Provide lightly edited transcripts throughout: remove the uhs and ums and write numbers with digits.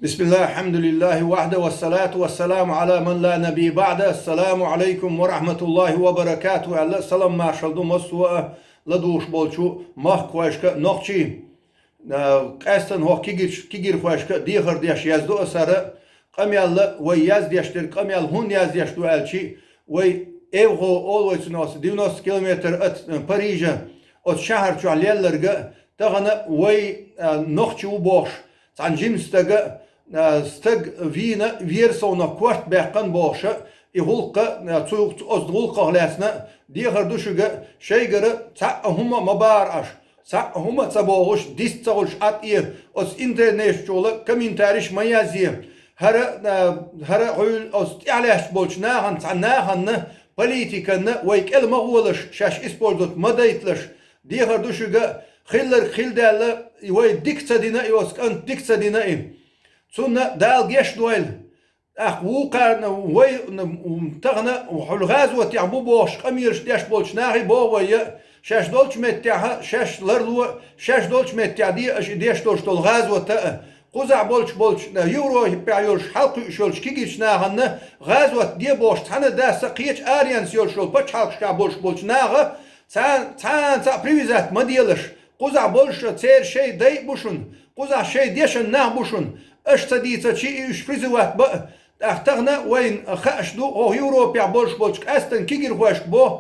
Bismillah, elhamdülillahi vahde ve salatu ve selamu ala men la nebi ba'de. Esselamu aleyküm ve rahmetullahi ve berekatuhu. Allah salam marşaldu masua laduş bolçu mahkvaşka nokçi. Qastan ho kigir faşka dihar diyaş yazdu asara. Qamyalla ve yaz diyaştır qamyal hun yaz diyaştu elçi ve evho olvaysun olsa 90 kilometre at Parij'e от şehir çuallerge tağana ve nokçi u boş. Sanjimstega stag vina viersona kwart beqan boşa ihulqa ozdulqa hlasna diğer düşüge şeygere sahuma mabaraş sahuma saboğuş disçağuş atiye os internet çola komentariş mayaziye hara os alaş bolçna han sanahan politikanı ve kelme oluş şaş ispordot madaytlaş diğer düşüge khilderle ve diksadina os kan diksadina Sonra dal geç duel. Vukarna ve tağna hulgazwa tiabu boş kamir deş bolç nahi bovaya şaş dolç metya şaş larlu şaş dolç metya di aş deş dolç dol gazwa ta quza bolç euro hipayol halq şolç kigiç nahanna gazwa di boş tane da saqiç aryan şol paç halqqa bolç naha sen privizat madiyalış quza bolç ser şey day buşun quza şey deşen nah buşun اشتديت شيء إيش فريزوات بقى اخترنا وين خاشدو أو يوروبيا bolş أستن كيجر واش بو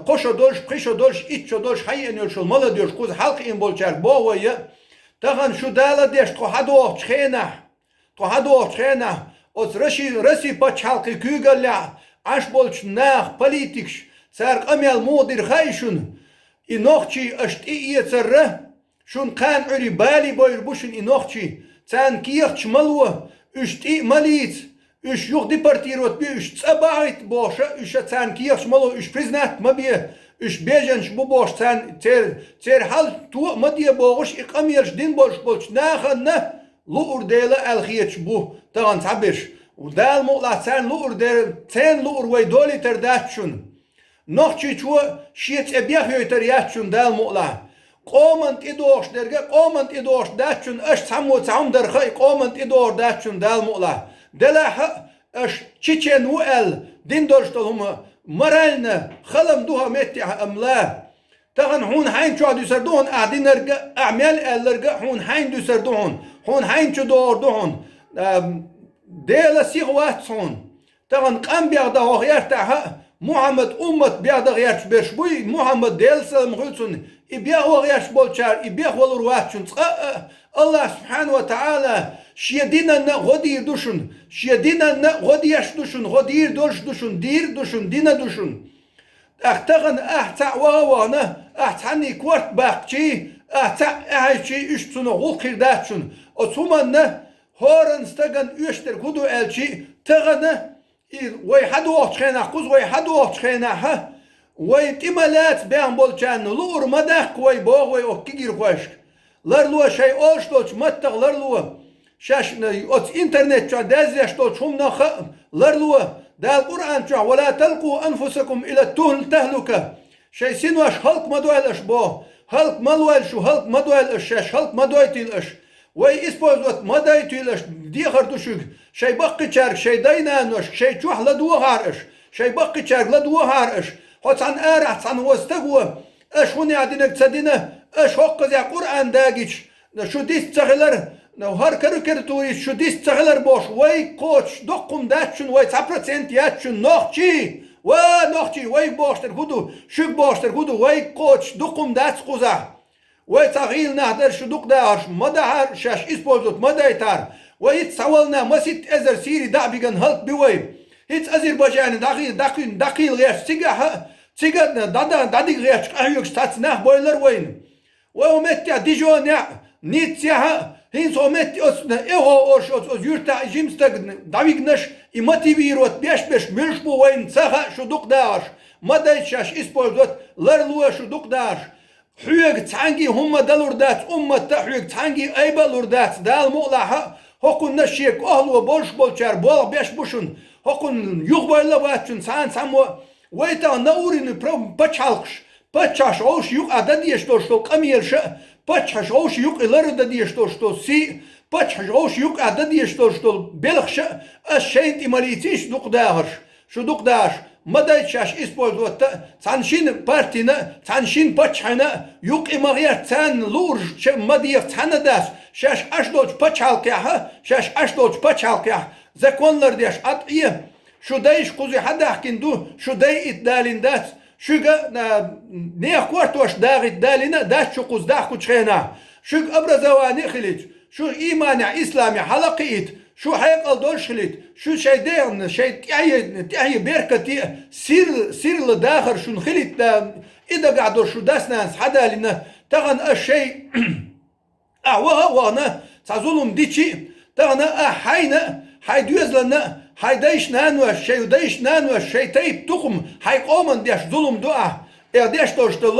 قشة دولش إتشة دولش حي إن يرشل ملا ديوش كوز حلق إن bolçer بو ويا تغن شو دالا ديش تو هادو تخينا أوز رشي بتش حلق كيجلا عش bolç ناخ politiks سارق أميال مودير خايشون إنوخشي أشتئية سره شون كان عري بالي بوير بوشن إنوخشي Sen kiyach malwa, üç malic, üç yok departirot, üç sabahit boşa, üç sen kiyach malwa, üç priznat mabiye, üç bejenç bu boş sen ter hal tu madiye boş iqamiyach din boş nahanna luur dela alkhiyach bu tagan sabish. Udal mu'la sen luur der sen luur ve doliter datchun. Nochchi chu shiet ebiyahyoter yatchun dal mu'la. Komant idorş derge komant idorş datçun aş samu sam der khay komant idor datçun dal mu'la dela aş çiçen el din dorştoluma maralna khalam duha metti amla tagan hun hayn çu adüserdun adinerge a'mal ellerge hun hayn düserdun hun hayn çu dordun dela sigwatson tagan qam biada hoyarta Muhammed ummet biada gayarç berşbuy Muhammed del salam gülsün İbya oğyaş bolçar, ibya olur vaçun. Allah subhanahu wa ta'ala şiyedina ne godir duşun, şiyedina ne godiyaş duşun, godir dolş duşun, dir duşun, dina duşun. Ahtağın ahta vavana, ahtani kvart bakçı, ahta ahçı üstüne gulkir daçun. O suman ne horan stagan üşter kudu elçi, tağını ve hadu oçkhena, kuz ve hadu oçkhena ha. وإتمالات بهم بولشان لور مدح كوي بوغوي أو كيجر خوشك لرلوا شيء أوشتوش متق لرلوا شاش أوت إنترنت شو دازيش توش هم نخ لرلوا دا القرآن شو ولا تلقوا أنفسكم إلى التهلكة شيء سنواش خلق مدوالش بو خلق مدوال شو خلق مدوالش شاش خلق مدويتيلش وي إسبوزوت مدويتيلش دي خرطوشك شيء بقي شارك شيء داينانوش شيء شوح لدو هارش شيء بقي شارك لدو هارش Hoçan erah san hostagu eş huni adinek sadine eş hokkaz ya Kur'an dagiç şu dis çağlar har karı turis şu dis çağlar boş vay koç dokkum daçun vay 100% yaçun nohçi ve nohçi vay boştur hudu şük boştur hudu vay koç dokkum daç quza vay tağil nahdar şu dukdar madahar şaş ispozut madaytar vay savalna masit ezer siri dabigan halk biway hiç Azerbaycan'ın dakil yaş sigah dadig yaş ahyok statsnah boylar wayın ve ometya dijon ya nitya hins omet osna eho os yurta jimstag davignash i motivirot beş milş bu wayın saha şu dukdaş maday şaş ispozot larluwa şu dukdaş hüyeg tangi humma dalurdat ummatta hüyeg tangi aybalurdat dal mu'laha hokun naşik ahlu bolçar bol beş buşun hokun yuhbayla vaçun san Вайта наурины пачалкш, пачаш ош юк ада диеш то что камирша, пачаш ош юк илар да диеш то что си بتش جوش يوك عدد يشتول بلخش الشين تماليتيش دوق داهرش شو دوق داش مدى شاش اسبوع دوت تانشين بارتينا تانشين بتشحنا يوك إمغير تان لورج مدى تانا داس شاش أشدوج بتشالكيها شاش أشدوج بتشالكيها زكونلر ديش أطئيه شو دايش قوزي حدا حكيندو شو داي إتدالين داس شو نيخ كورتوش داغ إتدالينا داس شو قوز داخ كوشخينا شو أبرزواني خليج شو إيمان إسلامي حلقيت شو حيقل دول خليت شو شي ديرن شي تاهي بيركتي سير لداخر شو نخليت إذا قعدوا شو داس ناس حدا لنا تغن الشيء وانا تعزولهم ديتشي تغن حينا حيدوز لنا حيدايش نانوش شي ودايش نانوش شي تايب تقم حيقومن ديش ظلم دعا ديش توشتل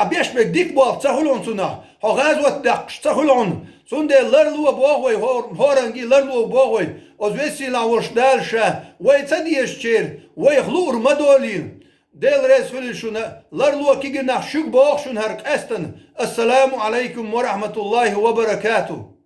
بيش بك ديك بوال تسهلون سنا غازوة دقش تسهلون سون دي لرلو بوغوي هورنجي لرلو بوغوي وزويسي لاوش دالشا ويتسديش تشير ويخلور مدولين ديل رسول شنا لرلو كيجنا شوك بوغ شن هرق استن السلام عليكم ورحمة الله وبركاته.